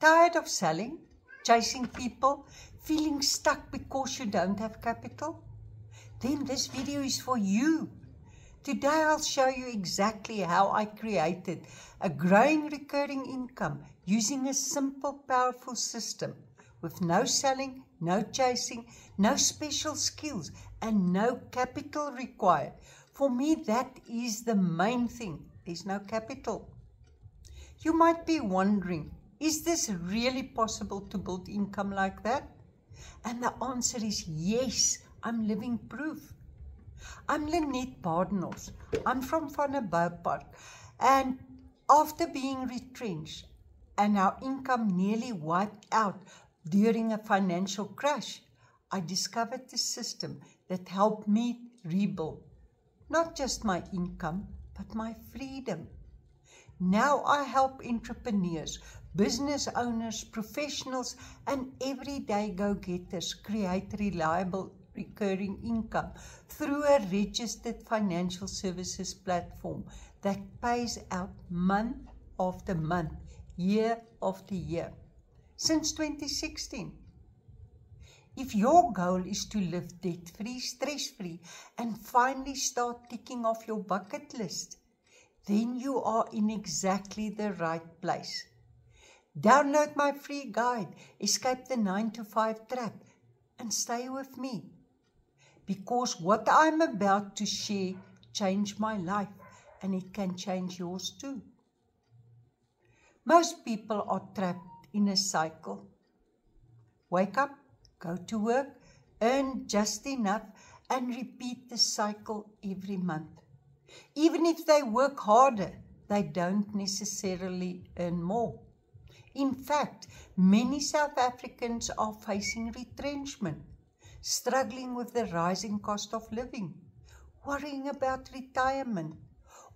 Tired of selling, chasing people, feeling stuck because you don't have capital? Then this video is for you. Today I'll show you exactly how I created a growing recurring income using a simple, powerful system with no selling, no chasing, no special skills, and no capital required. For me, that is the main thing. There's no capital. You might be wondering, is this really possible to build income like that? And the answer is yes, I'm living proof. I'm Lynette Badenhorst. I'm from Van der Beaupark. And after being retrenched and our income nearly wiped out during a financial crash, I discovered the system that helped me rebuild not just my income, but my freedom. Now I help entrepreneurs, business owners, professionals, and everyday go-getters create reliable recurring income through a registered financial services platform that pays out month after month, year after year, since 2016. If your goal is to live debt-free, stress-free, and finally start ticking off your bucket list, then you are in exactly the right place. Download my free guide, Escape the 9-to-5 Trap, and stay with me. Because what I'm about to share changed my life, and it can change yours too. Most people are trapped in a cycle. Wake up, go to work, earn just enough, and repeat the cycle every month. Even if they work harder, they don't necessarily earn more. In fact, many South Africans are facing retrenchment, struggling with the rising cost of living, worrying about retirement,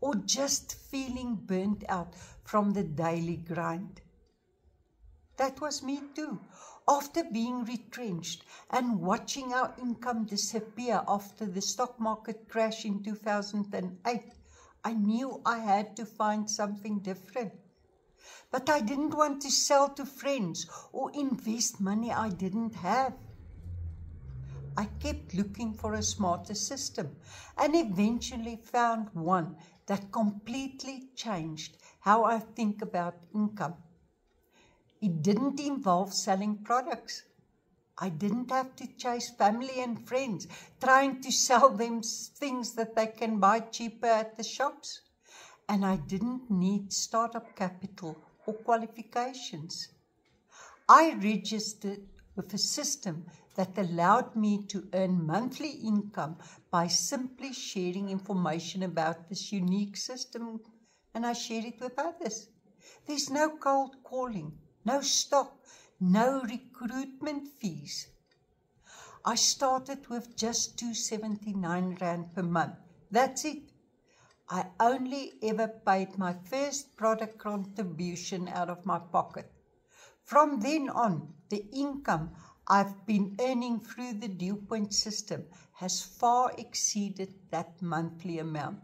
or just feeling burnt out from the daily grind. That was me too. After being retrenched and watching our income disappear after the stock market crash in 2008, I knew I had to find something different. But I didn't want to sell to friends or invest money I didn't have. I kept looking for a smarter system and eventually found one that completely changed how I think about income. It didn't involve selling products. I didn't have to chase family and friends, trying to sell them things that they can buy cheaper at the shops. And I didn't need startup capital or qualifications. I registered with a system that allowed me to earn monthly income by simply sharing information about this unique system, and I share it with others. There's no cold calling, no stock, no recruitment fees. I started with just R279 per month. That's it. I only ever paid my first product contribution out of my pocket. From then on, the income I've been earning through the DuPont system has far exceeded that monthly amount.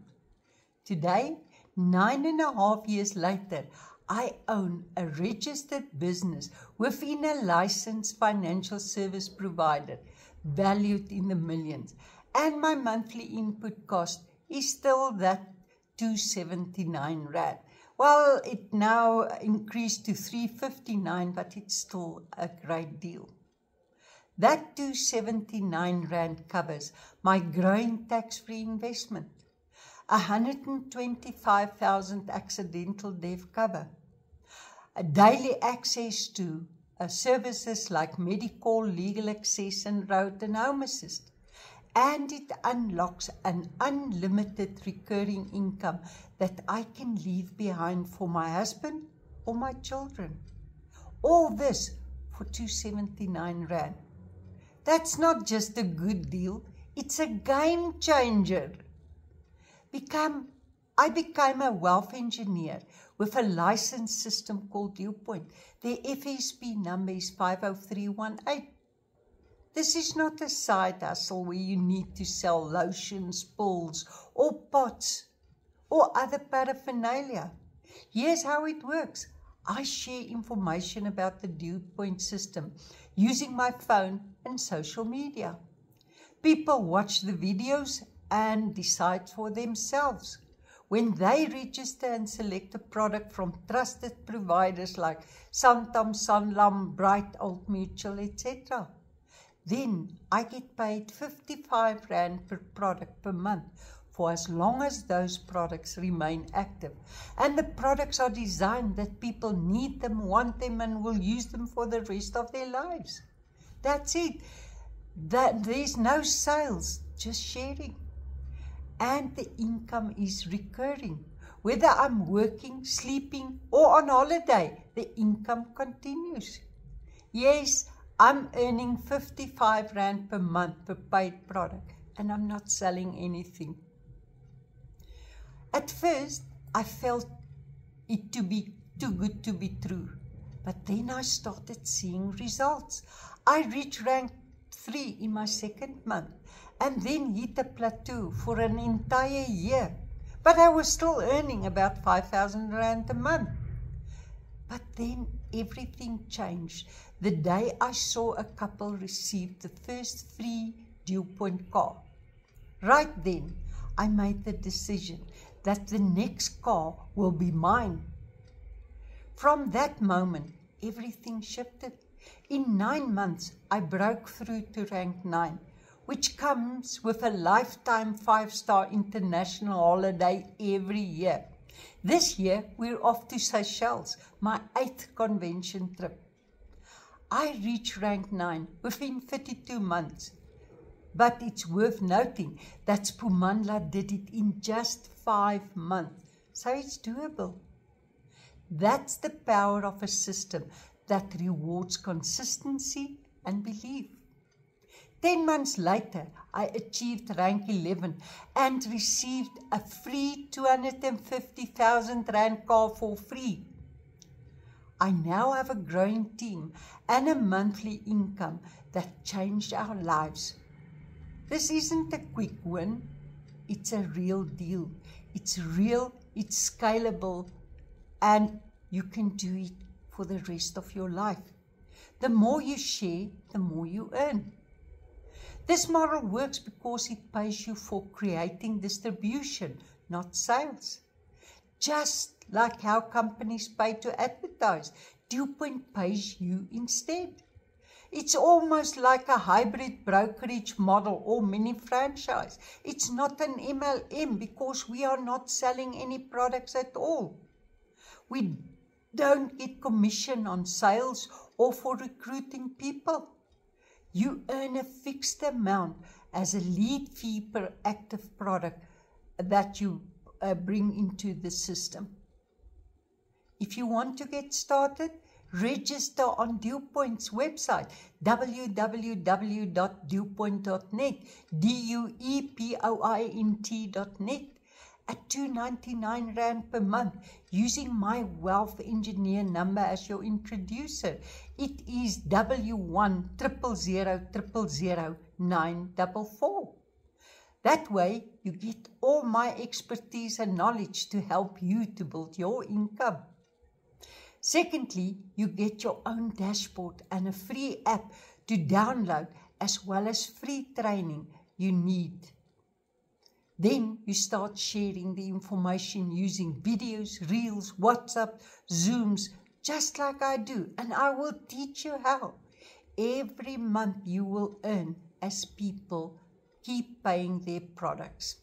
Today, 9.5 years later, I own a registered business within a licensed financial service provider valued in the millions, and my monthly input cost is still that R279. Well, it now increased to R359, but it's still a great deal. That R279 covers my growing tax-free investment, 125,000 accidental death cover, a daily access to services like medical, legal access, and road and home assist. And it unlocks an unlimited recurring income that I can leave behind for my husband or my children. All this for R279. That's not just a good deal, it's a game changer. I became a wealth engineer with a licensed system called DuPont. Their FSP number is 50318. This is not a side hustle where you need to sell lotions, pills, or pots, or other paraphernalia. Here's how it works. I share information about the Dew Point system using my phone and social media. People watch the videos and decide for themselves. When they register and select a product from trusted providers like Santam, Sanlam, Bright, Old Mutual, etc., then I get paid R55 per product per month for as long as those products remain active. And the products are designed that people need them, want them, and will use them for the rest of their lives. That's it. There's no sales, just sharing. And the income is recurring. Whether I'm working, sleeping, or on holiday, the income continues. Yes, I'm earning R55 per month per paid product, and I'm not selling anything. At first, I felt it to be too good to be true, but then I started seeing results. I reached rank 3 in my second month, and then hit a plateau for an entire year. But I was still earning about R5,000 a month. But then everything changed the day I saw a couple receive the first free Dew Point car. Right then, I made the decision that the next car will be mine. From that moment, everything shifted. In 9 months, I broke through to rank 9, which comes with a lifetime 5-star international holiday every year. This year, we're off to Seychelles, my 8th convention trip. I reached rank 9 within 32 months. But it's worth noting that Spumandla did it in just 5 months, so it's doable. That's the power of a system that rewards consistency and belief. 10 months later, I achieved rank 11 and received a free R250,000 car for free. I now have a growing team and a monthly income that changed our lives. This isn't a quick win, it's a real deal. It's real, it's scalable, and you can do it for the rest of your life. The more you share, the more you earn. This model works because it pays you for creating distribution, not sales. Just like how companies pay to advertise, Dew Point pays you instead. It's almost like a hybrid brokerage model or mini franchise. It's not an MLM because we are not selling any products at all. We don't get commission on sales or for recruiting people. You earn a fixed amount as a lead fee per active product that you bring into the system. If you want to get started, register on Dew Point's website, www.dewpoint.net, DUEPOINT.net, at R299 per month, using my Wealth Engineer number as your introducer. It is W100000944. That way, you get all my expertise and knowledge to help you to build your income. Secondly, you get your own dashboard and a free app to download, as well as free training you need. Then you start sharing the information using videos, reels, WhatsApp, Zooms, just like I do, and I will teach you how. Every month you will earn as people keep paying their products.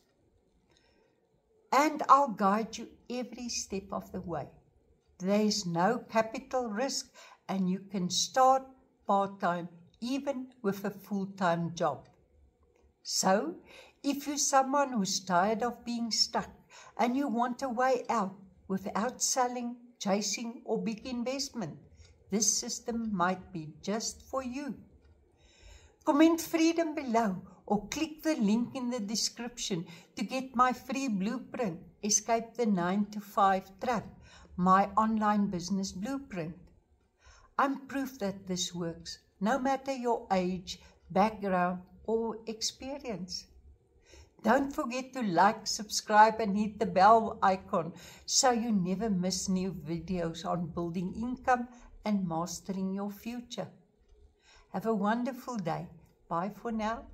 And I'll guide you every step of the way. There is no capital risk, and you can start part-time even with a full-time job. So, if you're someone who's tired of being stuck and you want a way out without selling, chasing, or big investment, this system might be just for you. Comment freedom below or click the link in the description to get my free blueprint, Escape the 9-to-5 Trap, my online business blueprint. I'm proof that this works, no matter your age, background, or experience. Don't forget to like, subscribe, and hit the bell icon so you never miss new videos on building income and mastering your future. Have a wonderful day. Bye for now.